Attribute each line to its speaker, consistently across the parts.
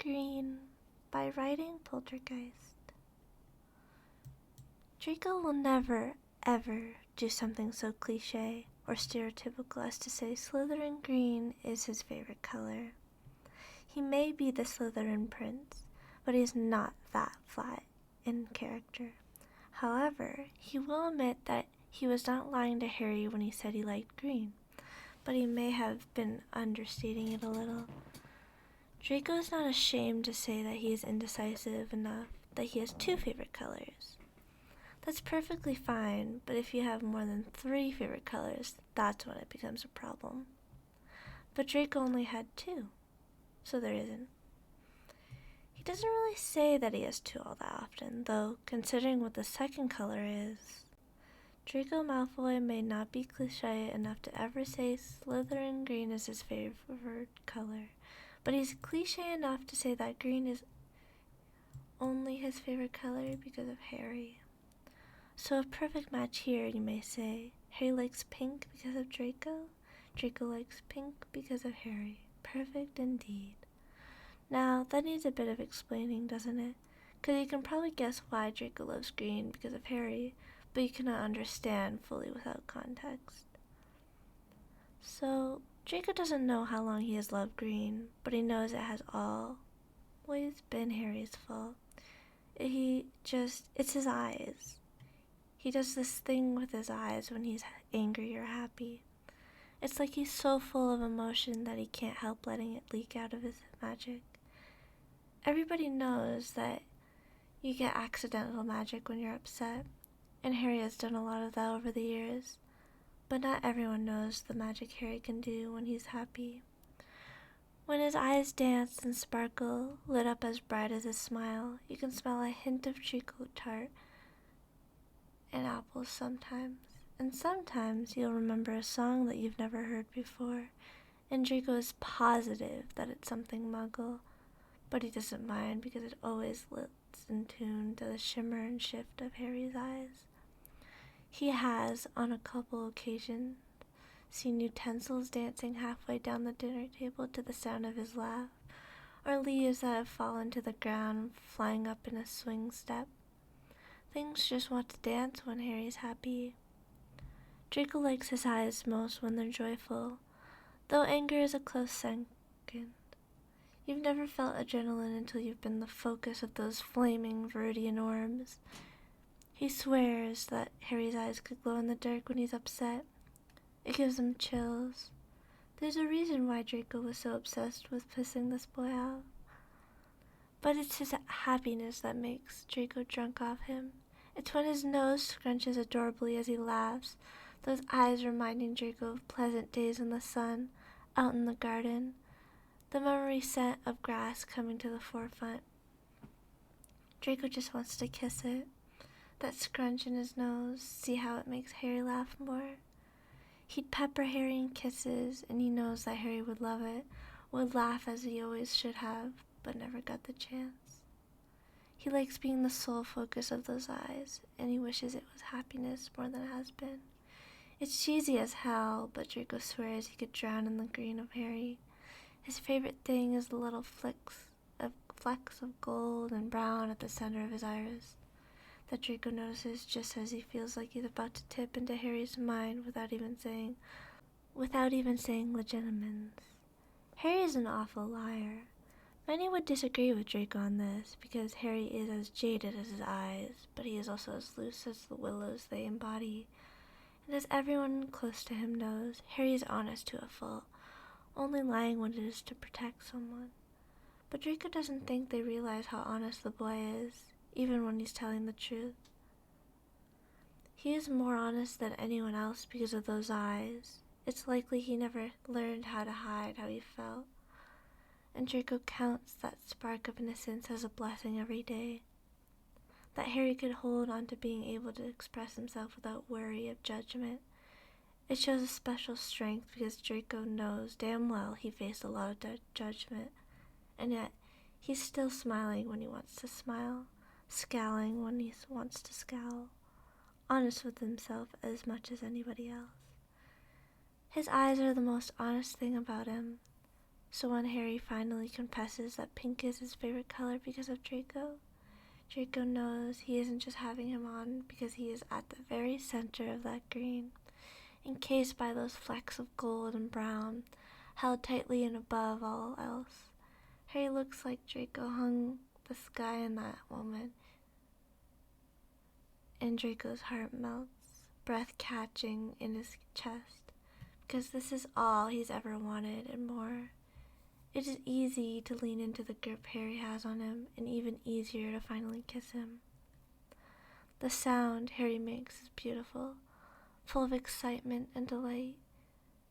Speaker 1: Green by WritingPoltergeist. Draco will never, ever do something so cliche or stereotypical as to say Slytherin green is his favorite color. He may be the Slytherin prince, but he is not that flat in character. However, he will admit that he was not lying to Harry when he said he liked green, but he may have been understating it a little. Draco is not ashamed to say that he is indecisive enough that he has two favorite colors. That's perfectly fine, but if you have more than 3 favorite colors, that's when it becomes a problem. But Draco only had 2, so there isn't. He doesn't really say that he has 2 all that often, though considering what the second color is. Draco Malfoy may not be cliché enough to ever say Slytherin green is his favorite color, but he's cliché enough to say that green is only his favorite color because of Harry. So a perfect match here, you may say. Harry likes pink because of Draco. Draco likes pink because of Harry. Perfect indeed. Now, that needs a bit of explaining, doesn't it? Because you can probably guess why Draco loves green because of Harry, but you cannot understand fully without context. So, Draco doesn't know how long he has loved green, but he knows it has always been Harry's fault. It's his eyes. He does this thing with his eyes when he's angry or happy. It's like he's so full of emotion that he can't help letting it leak out of his magic. Everybody knows that you get accidental magic when you're upset, and Harry has done a lot of that over the years. But not everyone knows the magic Harry can do when he's happy. When his eyes dance and sparkle, lit up as bright as his smile, you can smell a hint of treacle tart and apples sometimes. And sometimes you'll remember a song that you've never heard before, and Draco is positive that it's something Muggle, but he doesn't mind because it always lits in tune to the shimmer and shift of Harry's eyes. He has, on a couple occasions, seen utensils dancing halfway down the dinner table to the sound of his laugh, or leaves that have fallen to the ground flying up in a swing step. Things just want to dance when Harry's happy. Draco likes his eyes most when they're joyful, though anger is a close second. You've never felt adrenaline until you've been the focus of those flaming Viridian orbs. He swears that Harry's eyes could glow in the dark when he's upset. It gives him chills. There's a reason why Draco was so obsessed with pissing this boy out. But it's his happiness that makes Draco drunk off him. It's when his nose scrunches adorably as he laughs, those eyes reminding Draco of pleasant days in the sun, out in the garden, the memory scent of grass coming to the forefront. Draco just wants to kiss it. That scrunch in his nose, see how it makes Harry laugh more? He'd pepper Harry in kisses, and he knows that Harry would love it, would laugh as he always should have, but never got the chance. He likes being the sole focus of those eyes, and he wishes it was happiness more than it has been. It's cheesy as hell, but Draco swears he could drown in the green of Harry. His favorite thing is the little flecks of gold and brown at the center of his iris that Draco notices just as he feels like he's about to tip into Harry's mind without even saying legitimens. Harry is an awful liar. Many would disagree with Draco on this, because Harry is as jaded as his eyes, but he is also as loose as the willows they embody. And as everyone close to him knows, Harry is honest to a fault, only lying when it is to protect someone. But Draco doesn't think they realize how honest the boy is, even when he's telling the truth. He is more honest than anyone else because of those eyes. It's likely he never learned how to hide how he felt. And Draco counts that spark of innocence as a blessing every day. That Harry could hold on to being able to express himself without worry of judgment. It shows a special strength because Draco knows damn well he faced a lot of judgment, and yet he's still smiling when he wants to smile, scowling when he wants to scowl, honest with himself as much as anybody else. His eyes are the most honest thing about him. So when Harry finally confesses that pink is his favorite color because of Draco, Draco knows he isn't just having him on because he is at the very center of that green, encased by those flecks of gold and brown, held tightly and above all else. Harry looks like Draco hung the sky in that moment, and Draco's heart melts, breath catching in his chest, because this is all he's ever wanted and more. It is easy to lean into the grip Harry has on him, and even easier to finally kiss him. The sound Harry makes is beautiful, full of excitement and delight.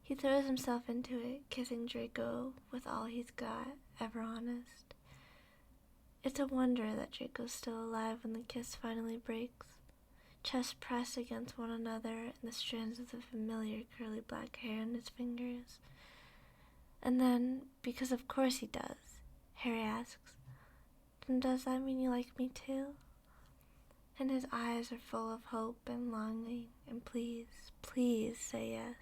Speaker 1: He throws himself into it, kissing Draco with all he's got, ever honest. It's a wonder that Draco's still alive when the kiss finally breaks. Chests press against one another, and the strands of the familiar curly black hair in his fingers. And then, because of course he does, Harry asks, "Then does that mean you like me too?" And his eyes are full of hope and longing, and please, please say yes,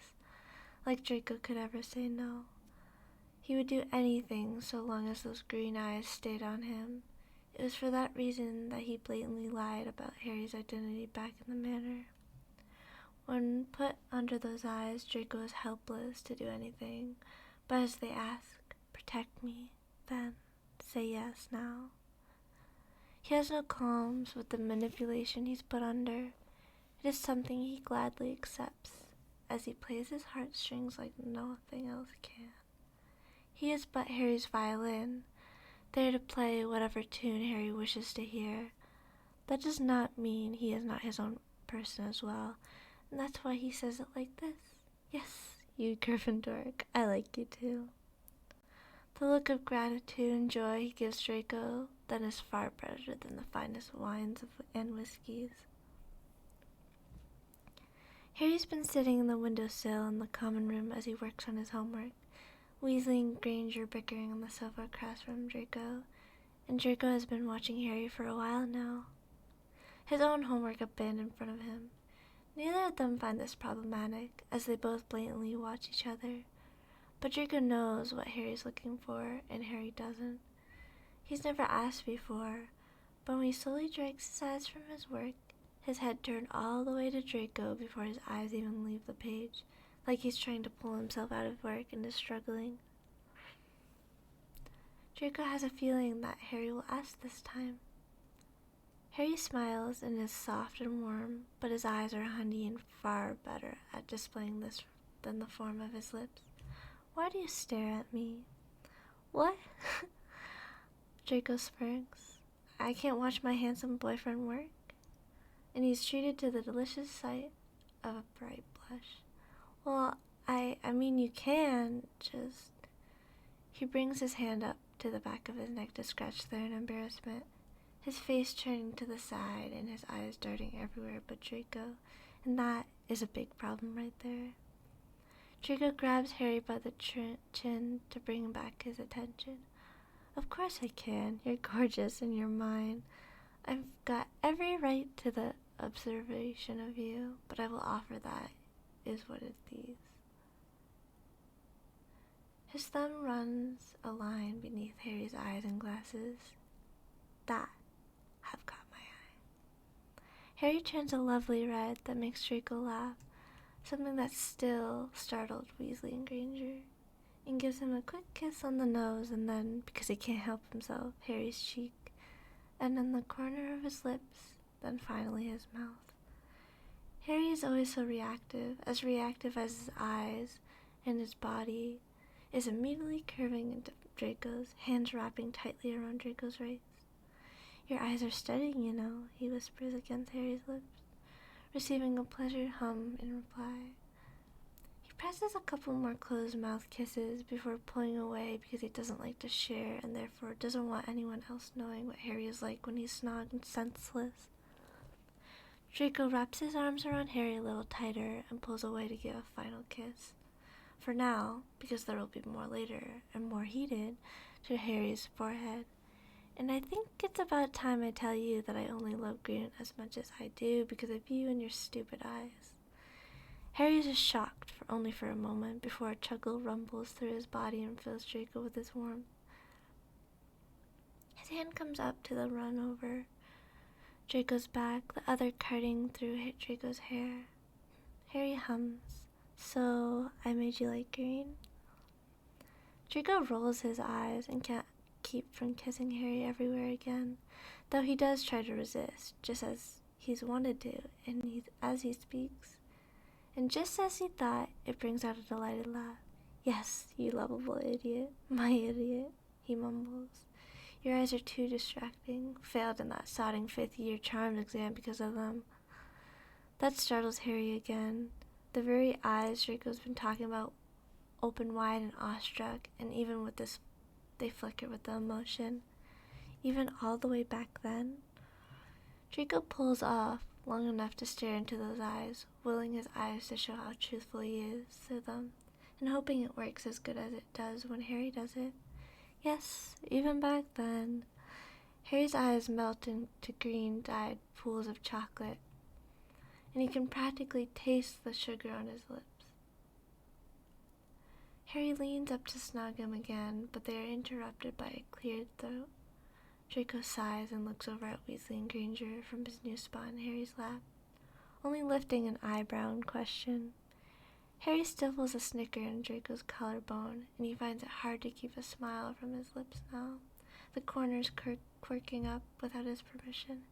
Speaker 1: like Draco could ever say no. He would do anything so long as those green eyes stayed on him. It was for that reason that he blatantly lied about Harry's identity back in the manor. When put under those eyes, Draco is helpless to do anything, but as they ask, "Protect me, then say yes now." He has no qualms with the manipulation he's put under. It is something he gladly accepts, as he plays his heartstrings like nothing else can. He is but Harry's violin, there to play whatever tune Harry wishes to hear. That does not mean he is not his own person as well, and that's why he says it like this. "Yes, you Gryffindor, I like you too." The look of gratitude and joy he gives Draco then is far better than the finest wines and whiskies. Harry's been sitting in the windowsill in the common room as he works on his homework, Weasley and Granger bickering on the sofa across from Draco, and Draco has been watching Harry for a while now. His own homework up been in front of him. Neither of them find this problematic, as they both blatantly watch each other. But Draco knows what Harry's looking for, and Harry doesn't. He's never asked before, but when he slowly drags his eyes from his work, his head turned all the way to Draco before his eyes even leave the page, like he's trying to pull himself out of work and is struggling. Draco has a feeling that Harry will ask this time. Harry smiles and is soft and warm, but his eyes are honey and far better at displaying this than the form of his lips. "Why do you stare at me?" "What?" Draco smirks. "I can't watch my handsome boyfriend work?" And he's treated to the delicious sight of a bright blush. "Well, I mean you can, just..." He brings his hand up to the back of his neck to scratch there in embarrassment, his face turning to the side and his eyes darting everywhere but Draco, and that is a big problem right there. Draco grabs Harry by the chin to bring back his attention. "Of course I can. You're gorgeous and you're mine. I've got every right to the observation of you, but I will offer that is what is these." His thumb runs a line beneath Harry's eyes and glasses. "That have caught my eye." Harry turns a lovely red that makes Draco laugh, something that still startled Weasley and Granger, and gives him a quick kiss on the nose, and then, because he can't help himself, Harry's cheek, and then the corner of his lips, then finally his mouth. Harry is always so reactive as his eyes, and his body is immediately curving into Draco's, hands wrapping tightly around Draco's waist. "Your eyes are studying, you know," he whispers against Harry's lips, receiving a pleasured hum in reply. He presses a couple more closed-mouth kisses before pulling away because he doesn't like to share and therefore doesn't want anyone else knowing what Harry is like when he's snogged and senseless. Draco wraps his arms around Harry a little tighter and pulls away to give a final kiss. For now, because there will be more later, and more heated, to Harry's forehead. And I think it's about time I tell you that I only love green as much as I do because of you and your stupid eyes. Harry is shocked only for a moment before a chuckle rumbles through his body and fills Draco with its warmth. His hand comes up to the run over Draco's back, the other cutting through Draco's hair. Harry hums, "So, I made you like green?" Draco rolls his eyes and can't keep from kissing Harry everywhere again, though he does try to resist, just as he's wanted to, and as he speaks. And just as he thought, it brings out a delighted laugh. "Yes, you lovable idiot, my idiot," he mumbles. "Your eyes are too distracting. Failed in that sodding 5th-year charms exam because of them." That startles Harry again. The very eyes Draco's been talking about open wide and awestruck, and even with this, they flicker with the emotion. Even all the way back then. Draco pulls off long enough to stare into those eyes, willing his eyes to show how truthful he is to them, and hoping it works as good as it does when Harry does it. Yes, even back then. Harry's eyes melt into green-dyed pools of chocolate, and he can practically taste the sugar on his lips. Harry leans up to snug him again, but they are interrupted by a cleared throat. Draco sighs and looks over at Weasley and Granger from his new spot in Harry's lap, only lifting an eyebrow in question. Harry stifles a snicker in Draco's collarbone, and he finds it hard to keep a smile from his lips now, the corners quirking up without his permission.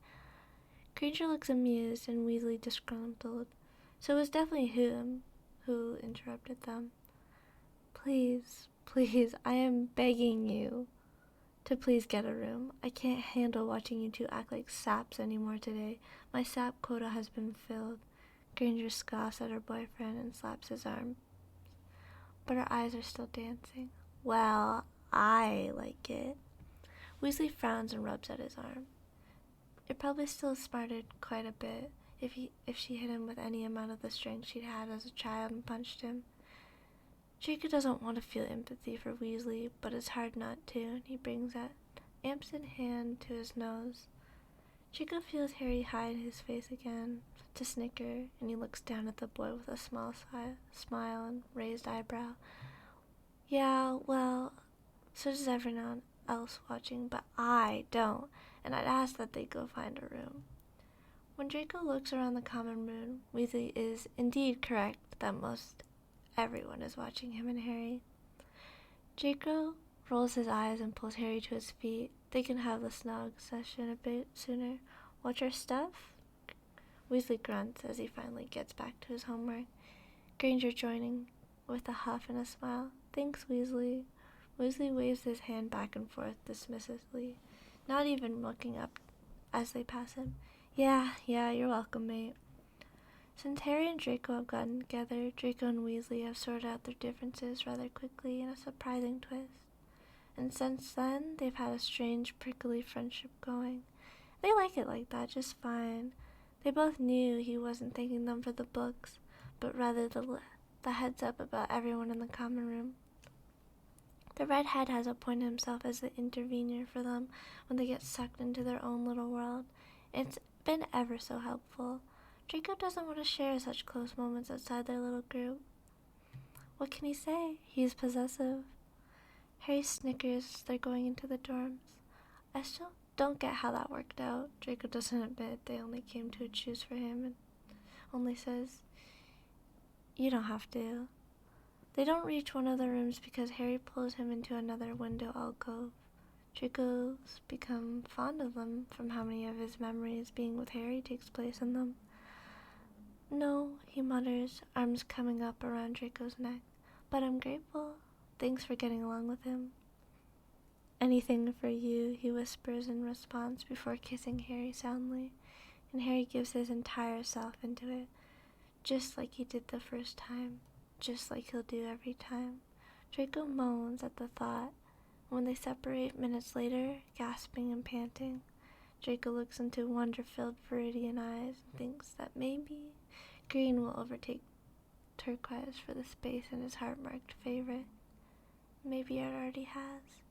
Speaker 1: Granger looks amused and Weasley disgruntled, so it was definitely him who interrupted them. Please, I am begging you to please get a room. I can't handle watching you two act like saps anymore today. My sap quota has been filled." Granger scoffs at her boyfriend and slaps his arm, but her eyes are still dancing. "Well, I like it." Weasley frowns and rubs at his arm. It probably still smarted quite a bit if she hit him with any amount of the strength she'd had as a child and punched him. Draco doesn't want to feel empathy for Weasley, but it's hard not to, and he brings that absent hand to his nose. Draco feels Harry hide his face again to snicker, and he looks down at the boy with a small smile and raised eyebrow. "Yeah, well, so does everyone else watching, but I don't, and I'd ask that they go find a room." When Draco looks around the common room, Weasley is indeed correct that most everyone is watching him and Harry. Draco rolls his eyes and pulls Harry to his feet. They can have the snug session a bit sooner. "Watch our stuff?" Weasley grunts as he finally gets back to his homework, Granger joining with a huff and a smile. "Thanks, Weasley." Weasley waves his hand back and forth dismissively, not even looking up as they pass him. Yeah, you're welcome, mate." Since Harry and Draco have gotten together, Draco and Weasley have sorted out their differences rather quickly in a surprising twist. And since then, they've had a strange, prickly friendship going. They like it like that just fine. They both knew he wasn't thanking them for the books, but rather the heads up about everyone in the common room. The redhead has appointed himself as the intervener for them when they get sucked into their own little world. It's been ever so helpful. Draco doesn't want to share such close moments outside their little group. What can he say? He's possessive. Harry snickers as they're going into the dorms. I still don't get how that worked out. Draco doesn't admit they only came to choose for him and only says, "You don't have to." They don't reach one of the rooms because Harry pulls him into another window alcove. Draco's become fond of them from how many of his memories being with Harry takes place in them. "No," he mutters, arms coming up around Draco's neck, "but I'm grateful. Thanks for getting along with him." "Anything for you," he whispers in response before kissing Harry soundly, and Harry gives his entire self into it, just like he did the first time, just like he'll do every time. Draco moans at the thought. When they separate minutes later, gasping and panting, Draco looks into wonder-filled Viridian eyes and thinks that maybe green will overtake turquoise for the space in his heart-marked favorite. Maybe it already has.